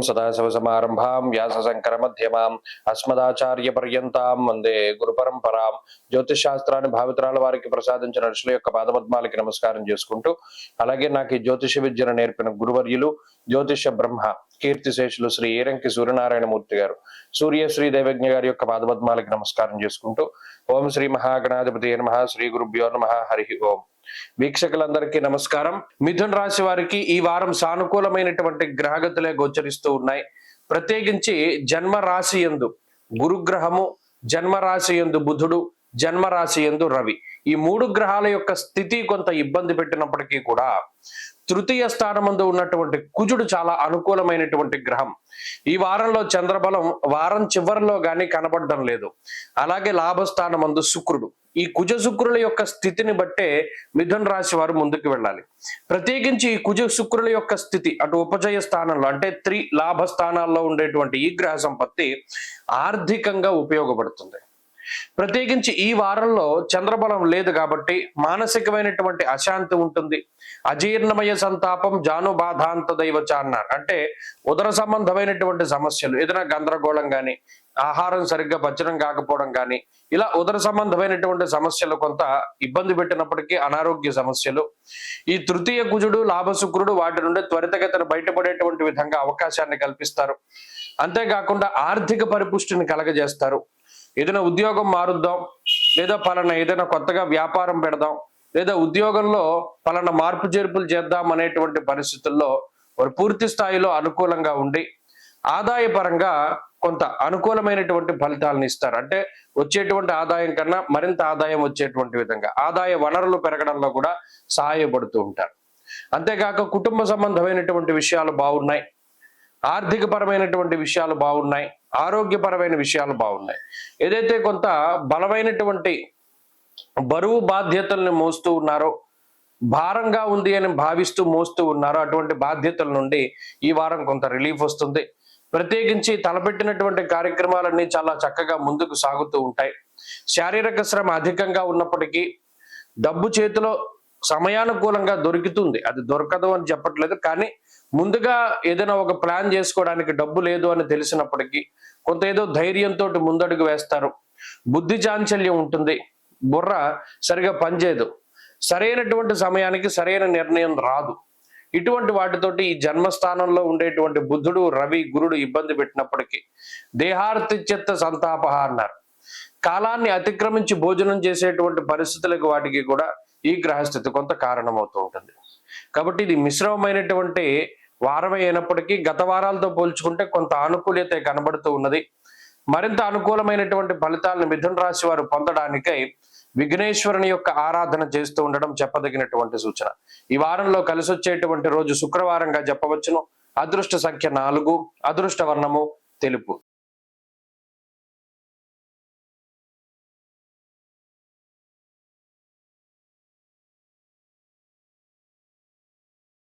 సదాశివసమారంభాం వ్యాసశంకరమధ్యమాం అస్మదాచార్యపర్యంతాం వందే గురుపరంపరాం. జ్యోతిష్ శాస్త్రాన్ని భావితరాల వారికి ప్రసాదించిన ఋషుల యొక్క పాదపద్మాలకి నమస్కారం చేసుకుంటూ, అలాగే నాకు ఈ జ్యోతిష విద్యను నేర్పిన గురువర్యులు జ్యోతిష బ్రహ్మ కీర్తిశేషులు శ్రీ ఏరంకి సూర్యనారాయణమూర్తి గారు, సూర్యశ్రీ దైవజ్ఞ గారి యొక్క పాదపద్మాలకి నమస్కారం చేసుకుంటూ, ఓం శ్రీ మహాగణాధిపతి నమః, శ్రీ గురుభ్యో నమః, హరి ఓం. వీక్షకులందరికీ నమస్కారం. మిథున రాశి వారికి ఈ వారం సానుకూలమైనటువంటి గ్రహగతులే గోచరిస్తూ ఉన్నాయి. ప్రత్యేకించి జన్మరాశి యందు గురుగ్రహము, జన్మరాశి యందు బుధుడు, జన్మరాశి యందు రవి, ఈ మూడు గ్రహాల యొక్క స్థితి కొంత ఇబ్బంది పెట్టినప్పటికీ కూడా తృతీయ స్థానమందు ఉన్నటువంటి కుజుడు చాలా అనుకూలమైనటువంటి గ్రహం. ఈ వారంలో చంద్రబలం వారం చివరిలో గాని కనబడడం లేదు. అలాగే లాభస్థానమందు శుక్రుడు. ఈ కుజ శుక్రుల యొక్క స్థితిని బట్టే మిథున రాశి వారు ముందుకు వెళ్ళాలి. ప్రత్యేకించి ఈ కుజ శుక్రుల యొక్క స్థితి అటు ఉపజయ స్థానంలో అంటే లాభ స్థానాల్లో ఉండేటువంటి ఈ గ్రహ సంపత్తి ఆర్థికంగా ఉపయోగపడుతుంది. ప్రత్యేకించి ఈ వారంలో చంద్రబలం లేదు కాబట్టి మానసికమైనటువంటి అశాంతి ఉంటుంది. అజీర్ణమయ సంతాపం జానుబాధాంత దైవచ అన్నారు. అంటే ఉదర సంబంధమైనటువంటి సమస్యలు, ఏదైనా గందరగోళం కానీ, ఆహారం సరిగ్గా పచనం కాకపోవడం కానీ, ఇలా ఉదర సంబంధమైనటువంటి సమస్యలు కొంత ఇబ్బంది పెట్టినప్పటికీ అనారోగ్య సమస్యలు, ఈ తృతీయ కుజుడు లాభశుక్రుడు వాటి నుండి త్వరితగతిన బయటపడేటువంటి విధంగా అవకాశాన్ని కల్పిస్తారు. అంతేకాకుండా ఆర్థిక పరిపుష్టిని కలగజేస్తారు. ఏదైనా ఉద్యోగం మారుద్దాం, లేదా పలానా ఏదైనా కొత్తగా వ్యాపారం పెడదాం, లేదా ఉద్యోగంలో పలానా మార్పు చేర్పులు చేద్దాం అనేటువంటి పరిస్థితుల్లో వారు పూర్తి స్థాయిలో అనుకూలంగా ఉండి ఆదాయపరంగా కొంత అనుకూలమైనటువంటి ఫలితాలను ఇస్తారు. అంటే వచ్చేటువంటి ఆదాయం కన్నా మరింత ఆదాయం వచ్చేటువంటి విధంగా ఆదాయ వనరులు పెరగడంలో కూడా సహాయపడుతూ ఉంటారు. అంతేకాక కుటుంబ సంబంధమైనటువంటి విషయాలు బాగున్నాయి, ఆర్థిక పరమైనటువంటి విషయాలు బాగున్నాయి, ఆరోగ్యపరమైన విషయాలు బాగున్నాయి. ఏదైతే కొంత బలమైనటువంటి బరువు బాధ్యతల్ని మోస్తూ ఉన్నారో, భారంగా ఉంది అని భావిస్తూ మోస్తూ ఉన్నారో, అటువంటి బాధ్యతల నుండి ఈ వారం కొంత రిలీఫ్ వస్తుంది. ప్రత్యేకించి తలపెట్టినటువంటి కార్యక్రమాలన్నీ చాలా చక్కగా ముందుకు సాగుతూ ఉంటాయి. శారీరక శ్రమ అధికంగా ఉన్నప్పటికీ డబ్బు చేతిలో సమయానుకూలంగా దొరుకుతుంది. అది దొరకదు అని చెప్పట్లేదు, కానీ ముందుగా ఏదైనా ఒక ప్లాన్ చేసుకోవడానికి డబ్బు లేదు అని తెలిసినప్పటికీ కొంత ఏదో ధైర్యంతో ముందడుగు వేస్తారు. బుద్ధి చాంచల్యం ఉంటుంది, బుర్ర సరిగా పనిచేయదు, సరైనటువంటి సమయానికి సరైన నిర్ణయం రాదు. ఇటువంటి వాటితోటి ఈ జన్మస్థానంలో ఉండేటువంటి బుధుడు, రవి, గురుడు ఇబ్బంది పెట్టినప్పటికీ దేహార్తిచ్యత్త సంతాపహ అన్నారు. కాలాన్ని అతిక్రమించి భోజనం చేసేటువంటి పరిస్థితులకు వాటికి కూడా ఈ గ్రహస్థితి కొంత కారణమవుతూ ఉంటుంది. కాబట్టి ఇది మిశ్రమమైనటువంటి వారమే అయినప్పటికీ గత వారాలతో పోల్చుకుంటే కొంత అనుకూలత కనబడుతూ ఉన్నది. మరింత అనుకూలమైనటువంటి ఫలితాలను మిథున రాశి వారు పొందడానికై విఘ్నేశ్వరుని యొక్క ఆరాధన చేస్తూ ఉండడం చెప్పదగినటువంటి సూచన. ఈ వారంలో కలిసి వచ్చేటువంటి రోజు శుక్రవారంగా చెప్పవచ్చును. అదృష్ట సంఖ్య 4, అదృష్ట వర్ణము తెలుపు.